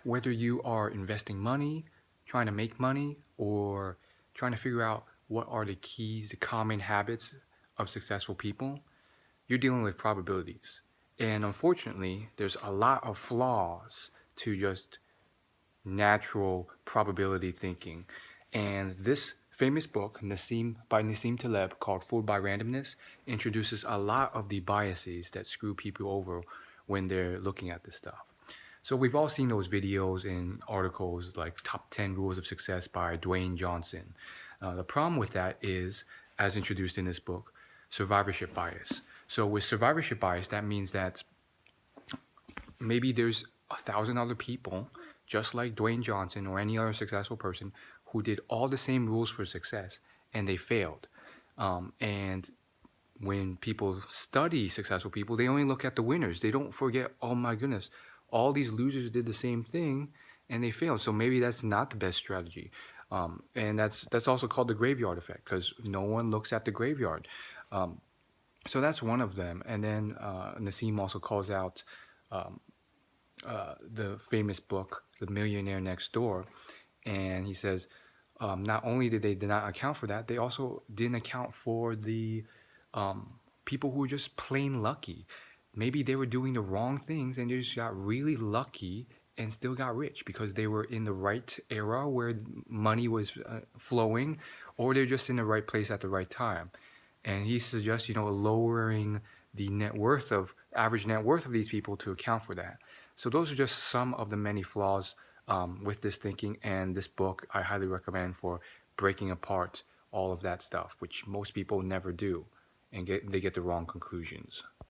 Whether you are investing money, trying to make money, or trying to figure out what are the keys, the common habits of successful people, you're dealing with probabilities. And unfortunately, there's a lot of flaws to just natural probability thinking. And this famous book, Nassim Taleb, called Fooled by Randomness, introduces a lot of the biases that screw people over when they're looking at this stuff. So we've all seen those videos and articles like Top 10 Rules of Success by Dwayne Johnson. The problem with that is, as introduced in this book, survivorship bias. So with survivorship bias, that means that maybe there's 1,000 other people just like Dwayne Johnson or any other successful person who did all the same rules for success and they failed. And when people study successful people, they only look at the winners. They don't forget, oh my goodness, all these losers did the same thing and they failed. So maybe that's not the best strategy. And that's also called the graveyard effect because no one looks at the graveyard. So that's one of them. And then Nassim also calls out the famous book, The Millionaire Next Door. And he says, not only did not account for that, they also didn't account for the people who were just plain lucky. Maybe they were doing the wrong things and they just got really lucky and still got rich because they were in the right era where money was flowing, or they're just in the right place at the right time. And he suggests, lowering the average net worth of these people to account for that. So those are just some of the many flaws with this thinking, and this book I highly recommend for breaking apart all of that stuff, which most people never do, and they get the wrong conclusions.